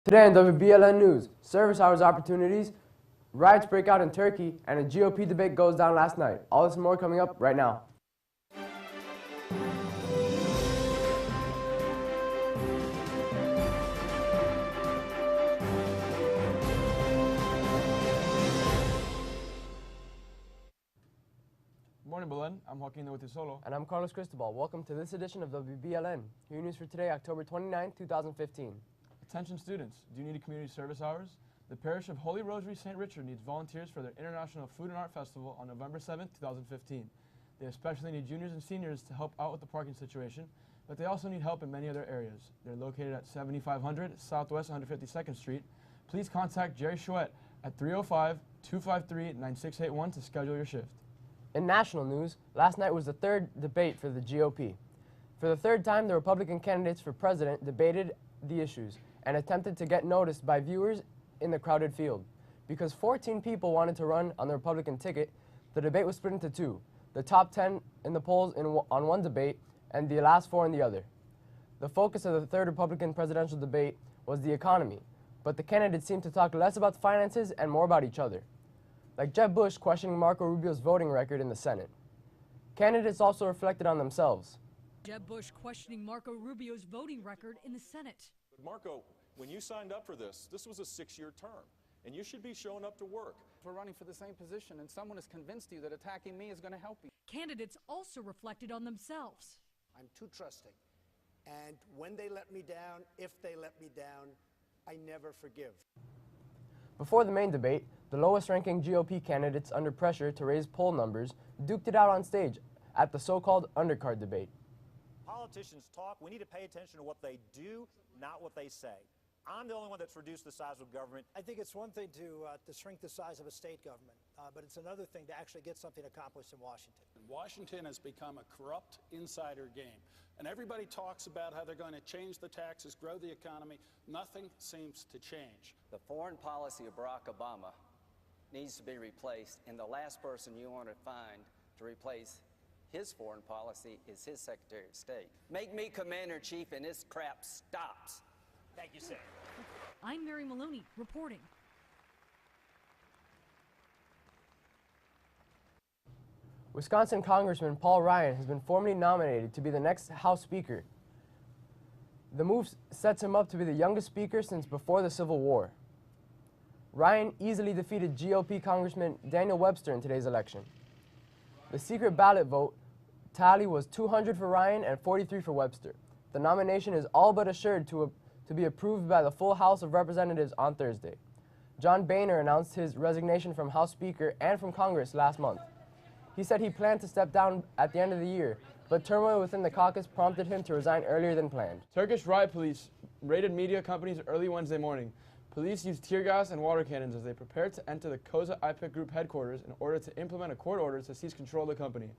Today on WBLN News, service hours opportunities, riots break out in Turkey, and a GOP debate goes down last night. All this and more coming up right now. Good morning, Belen. I'm Joaquin with Solo. And I'm Carlos Cristobal. Welcome to this edition of WBLN. Here news for today, October 29, 2015. Attention students, do you need a community service hours? The parish of Holy Rosary St. Richard needs volunteers for their International Food and Art Festival on November 7, 2015. They especially need juniors and seniors to help out with the parking situation, but they also need help in many other areas. They're located at 7500 Southwest 152nd Street. Please contact Jerry Chouette at 305-253-9681 to schedule your shift. In national news, last night was the third debate for the GOP. For the third time, the Republican candidates for president debated the issues and attempted to get noticed by viewers in the crowded field. Because 14 people wanted to run on the Republican ticket, the debate was split into two, the top 10 in the polls on one debate and the last 4 in the other. The focus of the third Republican presidential debate was the economy, but the candidates seemed to talk less about finances and more about each other, like Jeb Bush questioning Marco Rubio's voting record in the Senate. Candidates also reflected on themselves. Jeb Bush questioning Marco Rubio's voting record in the Senate. Marco, when you signed up for this was a 6-year term, and you should be showing up to work. We're running for the same position, and someone has convinced you that attacking me is going to help you. Candidates also reflected on themselves. I'm too trusting, and when they let me down, if they let me down, I never forgive. Before the main debate, the lowest-ranking GOP candidates under pressure to raise poll numbers duked it out on stage at the so-called undercard debate. Politicians talk. We need to pay attention to what they do, not what they say. I'm the only one that's reduced the size of government. I think it's one thing to shrink the size of a state government, but it's another thing to actually get something accomplished in Washington. Washington has become a corrupt insider game, and everybody talks about how they're going to change the taxes, grow the economy. Nothing seems to change. The foreign policy of Barack Obama needs to be replaced, and the last person you want to find to replace his foreign policy is his Secretary of State. Make me Commander-in-Chief and this crap stops. Thank you, sir. I'm Mary Maloney, reporting. Wisconsin Congressman Paul Ryan has been formally nominated to be the next House Speaker. The move sets him up to be the youngest Speaker since before the Civil War. Ryan easily defeated GOP Congressman Daniel Webster in today's election. The secret ballot vote tally was 200 for Ryan and 43 for Webster. The nomination is all but assured to be approved by the full House of Representatives on Thursday. John Boehner announced his resignation from House Speaker and from Congress last month. He said he planned to step down at the end of the year, but turmoil within the caucus prompted him to resign earlier than planned. Turkish riot police raided media companies early Wednesday morning. Police used tear gas and water cannons as they prepared to enter the Koza IPIC Group headquarters in order to implement a court order to seize control of the company.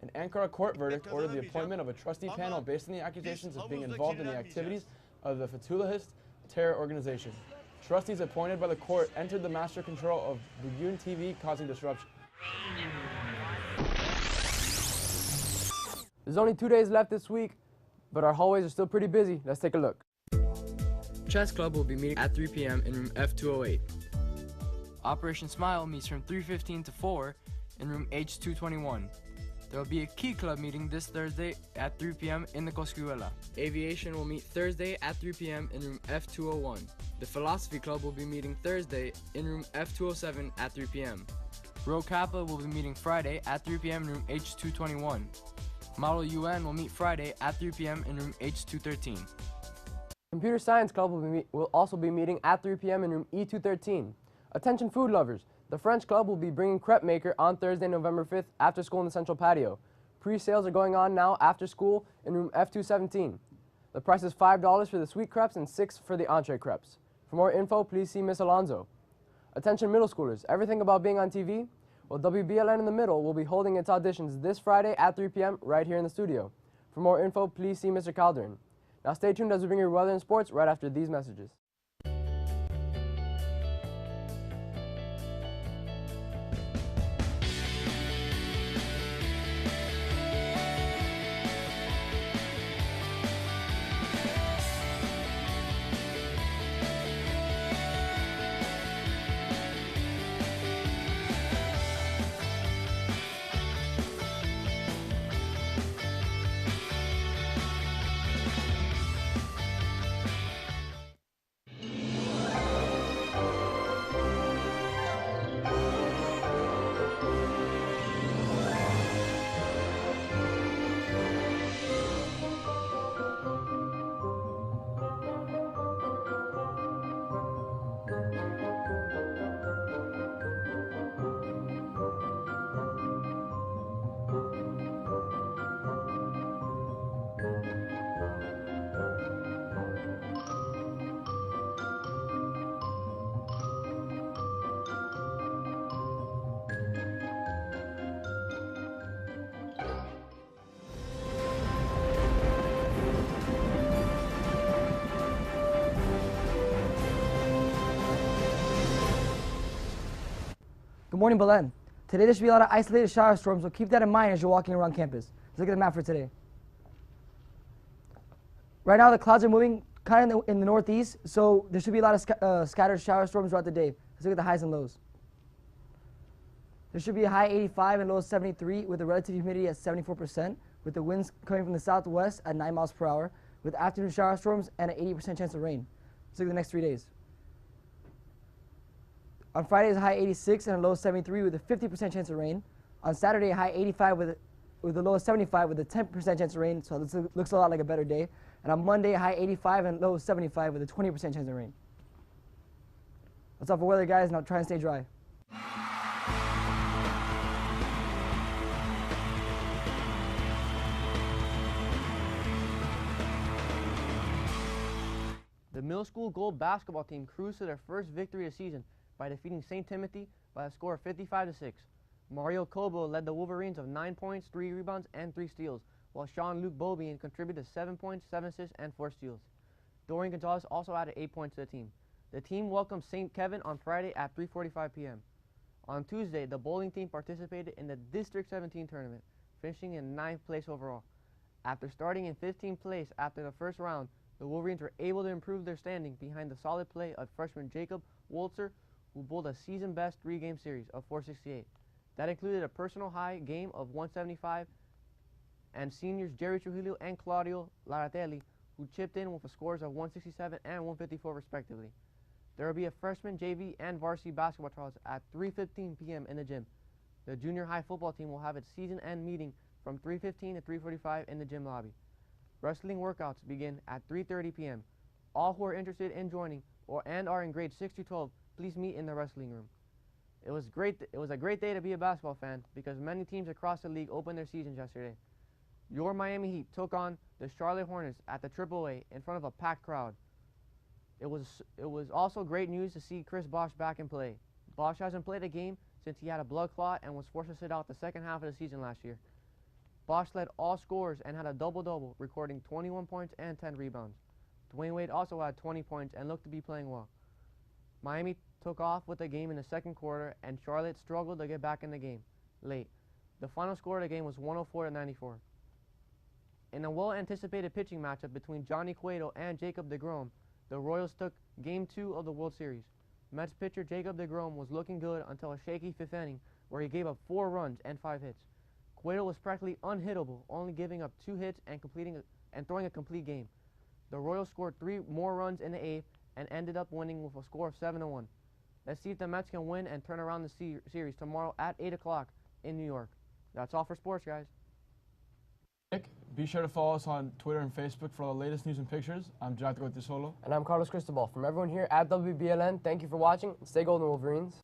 An Ankara court verdict ordered the appointment of a trustee panel based on the accusations of being involved in the activities of the Fethullahist terror organization. Trustees appointed by the court entered the master control of Bugün TV, causing disruption. There's only 2 days left this week, but our hallways are still pretty busy. Let's take a look. Chess Club will be meeting at 3 p.m. in room F208. Operation Smile meets from 3:15 to 4 in room H221. There will be a Key Club meeting this Thursday at 3 p.m. in the Coscuela. Aviation will meet Thursday at 3 p.m. in room F201. The Philosophy Club will be meeting Thursday in room F207 at 3 p.m. Rho Kappa will be meeting Friday at 3 p.m. in room H221. Model UN will meet Friday at 3 p.m. in room H213. Computer Science Club will also be meeting at 3 p.m. in room E213. Attention food lovers, the French Club will be bringing crepe maker on Thursday, November 5th after school in the central patio. Pre-sales are going on now after school in room F217. The price is $5 for the sweet crepes and $6 for the entree crepes. For more info, please see Miss Alonzo. Attention middle schoolers, everything about being on TV? Well, WBLN in the Middle will be holding its auditions this Friday at 3 p.m. right here in the studio. For more info, please see Mr. Calderon. Now stay tuned as we bring you weather and sports right after these messages. morning, Belen. Today there should be a lot of isolated shower storms, so keep that in mind as you're walking around campus. Let's look at the map for today. Right now the clouds are moving kind of in the northeast, so there should be a lot of scattered shower storms throughout the day. Let's look at the highs and lows. There should be a high 85 and low 73 with a relative humidity at 74%, with the winds coming from the southwest at 9 miles per hour, with afternoon shower storms and an 80% chance of rain. Let's look at the next 3 days. On Friday is a high 86 and a low 73 with a 50% chance of rain. On Saturday, a high 85 with a low of 75 with a 10% chance of rain, so this looks a lot like a better day. And on Monday, a high 85 and low 75 with a 20% chance of rain. That's all for weather, guys. Now try and stay dry. The middle school gold basketball team cruised to their first victory of the season by defeating St. Timothy by a score of 55-6. Mario Cobo led the Wolverines of 9 points, 3 rebounds, and 3 steals, while Sean-Luc Beaubien contributed 7 points, 7 assists, and 4 steals. Dorian Gonzalez also added 8 points to the team. The team welcomed St. Kevin on Friday at 3:45 p.m. On Tuesday, the bowling team participated in the District 17 tournament, finishing in 9th place overall. After starting in 15th place after the first round, the Wolverines were able to improve their standing behind the solid play of freshman Jacob Woltzer, who bowled a season-best 3-game series of 468. That included a personal high game of 175, and seniors Jerry Trujillo and Claudio Laratelli, who chipped in with scores of 167 and 154 respectively. There will be a freshman JV and varsity basketball trials at 3:15 p.m. in the gym. The junior high football team will have its season-end meeting from 3:15 to 3:45 in the gym lobby. Wrestling workouts begin at 3:30 p.m. All who are interested in joining and are in grades 6 to 12, please meet in the wrestling room. It was a great day to be a basketball fan because many teams across the league opened their seasons yesterday. Your Miami Heat took on the Charlotte Hornets at the AAA in front of a packed crowd. It was also great news to see Chris Bosh back in play. Bosh hasn't played a game since he had a blood clot and was forced to sit out the second half of the season last year. Bosh led all scorers and had a double-double, recording 21 points and 10 rebounds. Dwayne Wade also had 20 points and looked to be playing well. Miami took off with the game in the second quarter, and Charlotte struggled to get back in the game late. The final score of the game was 104-94. In a well-anticipated pitching matchup between Johnny Cueto and Jacob deGrom, the Royals took Game 2 of the World Series. Mets pitcher Jacob deGrom was looking good until a shaky fifth inning where he gave up 4 runs and 5 hits. Cueto was practically unhittable, only giving up 2 hits and throwing a complete game. The Royals scored 3 more runs in the 8th and ended up winning with a score of 7-1. Let's see if the Mets can win and turn around the series tomorrow at 8 o'clock in New York. That's all for sports, guys. Be sure to follow us on Twitter and Facebook for all the latest news and pictures. I'm Jack Solo. And I'm Carlos Cristobal. From everyone here at WBLN, thank you for watching. Stay golden, Wolverines.